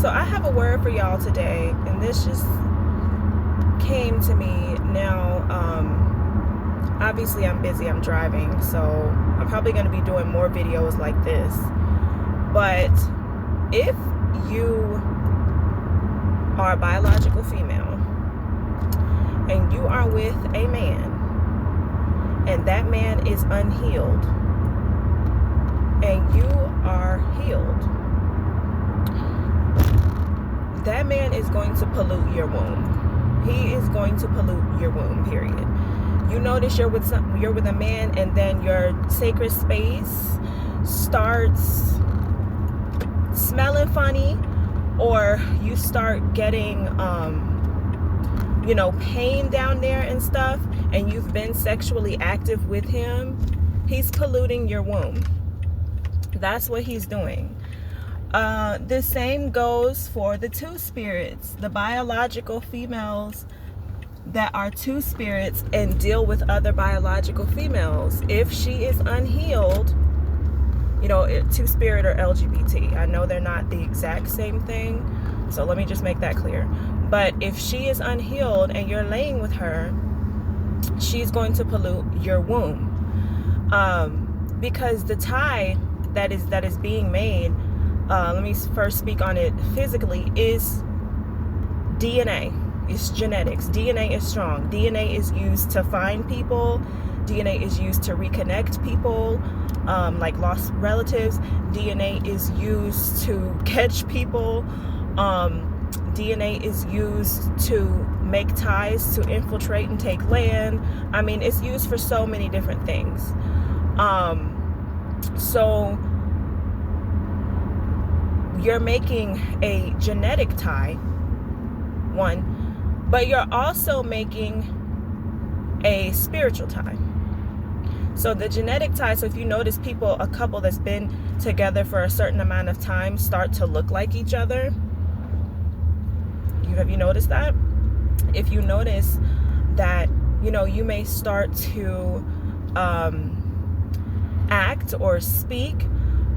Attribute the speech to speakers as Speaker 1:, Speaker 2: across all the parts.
Speaker 1: So I have a word for y'all today, and this just came to me now. Obviously I'm busy, I'm driving, so I'm probably going to be doing more videos like this. But if you are a biological female and you are with a man and that man is unhealed and you are healed, that man is going to pollute your womb. He is going to pollute your womb, period. You notice you're with a man and then your sacred space starts smelling funny, or you start getting pain down there and stuff, and you've been sexually active with him, he's polluting your womb. That's what he's doing. The same goes for the two spirits, the biological females that are two spirits and deal with other biological females. If she is unhealed, two spirit or LGBT, I know they're not the exact same thing, so let me just make that clear. But if she is unhealed and you're laying with her, she's going to pollute your womb, because the tie that is being made, let me first speak on it physically, is DNA. It's genetics. DNA is strong. DNA is used to find people. DNA is used to reconnect people, like lost relatives. DNA is used to catch people. DNA is used to make ties, to infiltrate and take land. I mean, it's used for so many different things. So you're making a genetic tie, one, but you're also making a spiritual tie. So the genetic tie, so if you notice a couple that's been together for a certain amount of time start to look like each other. Have you noticed that? If you notice that, you may start to act or speak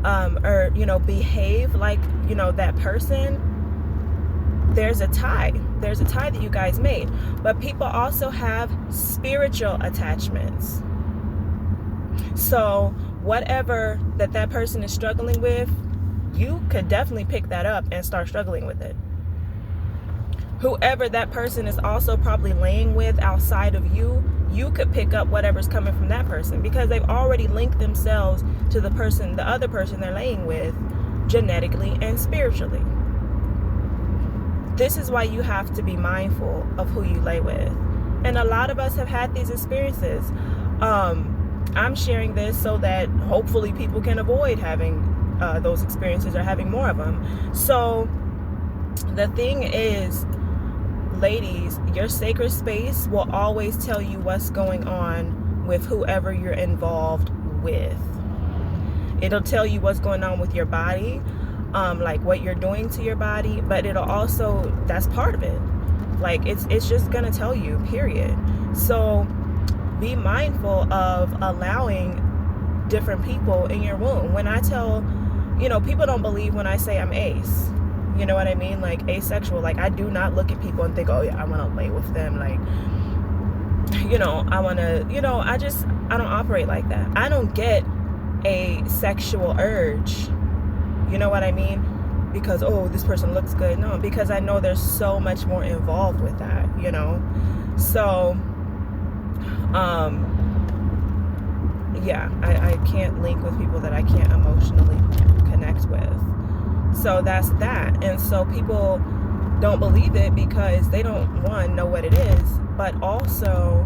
Speaker 1: or behave like that person, there's a tie that you guys made. But people also have spiritual attachments. So whatever that person is struggling with, you could definitely pick that up and start struggling with it. Whoever that person is also probably laying with outside of you could pick up whatever's coming from that person, because they've already linked themselves to the other person they're laying with, genetically and spiritually. This is why you have to be mindful of who you lay with. And a lot of us have had these experiences. I'm sharing this so that hopefully people can avoid having those experiences or having more of them. So the thing is, ladies, your sacred space will always tell you what's going on with whoever you're involved with. It'll tell you what's going on with your body, like what you're doing to your body, but it'll also, that's part of it. Like it's just gonna tell you, period. So be mindful of allowing different people in your womb. When I tell, people don't believe when I say I'm ace. You know what I mean? Like asexual. Like I do not look at people and think, oh yeah, I want to lay with them. Like, I want to, I don't operate like that. I don't get a sexual urge. You know what I mean? Because, oh, this person looks good. No, because I know there's so much more involved with that, So, yeah, I can't link with people that I can't emotionally connect with. So that's that. And so people don't believe it because they don't, one, know what it is, but also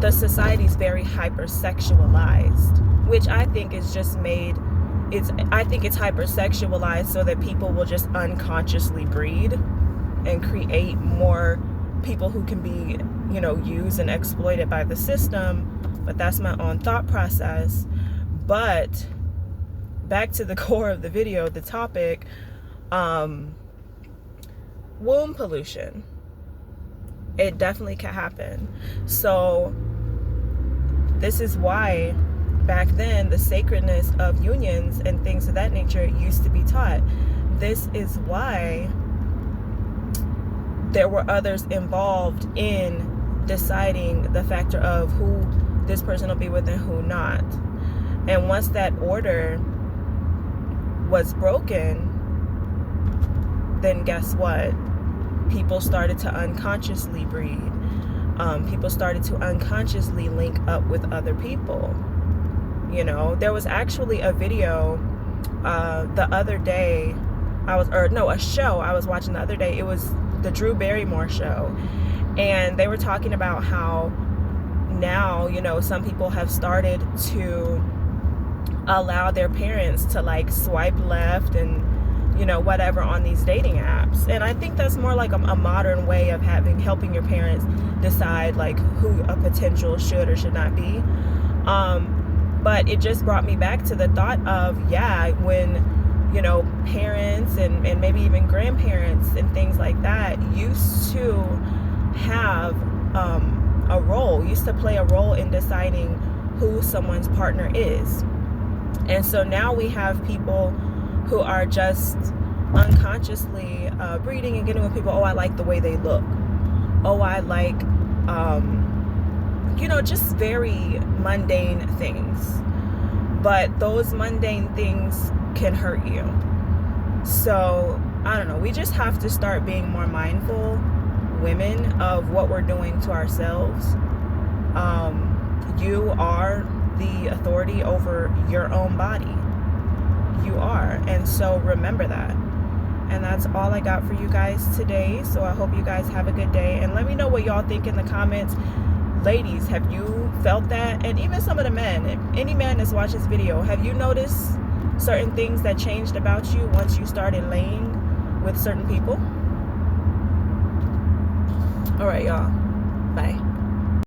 Speaker 1: the society's very hypersexualized, which I think is just I think it's hypersexualized so that people will just unconsciously breed and create more people who can be, used and exploited by the system. But that's my own thought process. But back to the core of the video, the topic, womb pollution. It definitely can happen. So this is why back then, the sacredness of unions and things of that nature used to be taught. This is why there were others involved in deciding the factor of who this person will be with and who not. And once that order was broken, then guess what? People started to unconsciously breed. People started to unconsciously link up with other people. You know, there was actually a video the other day, a show I was watching the other day. It was the Drew Barrymore show. And they were talking about how now, you know, some people have started to allow their parents to like swipe left and, you know, whatever on these dating apps. And I think that's more like a modern way of helping your parents decide like who a potential should or should not be. But it just brought me back to the thought of, yeah, when, you know, parents and maybe even grandparents and things like that used to have used to play a role in deciding who someone's partner is. And so now we have people who are just unconsciously breeding and getting with people. Oh, I like the way they look. Oh, I like, you know, just very mundane things. But those mundane things can hurt you. So, I don't know. We just have to start being more mindful, women, of what we're doing to ourselves. You are the authority over your own body. You are. And so remember that. And that's all I got for you guys today. So I hope you guys have a good day. And let me know what y'all think in the comments. Ladies, have you felt that? And even some of the men, if any man that's watched this video, have you noticed certain things that changed about you once you started laying with certain people? All right, y'all. Bye.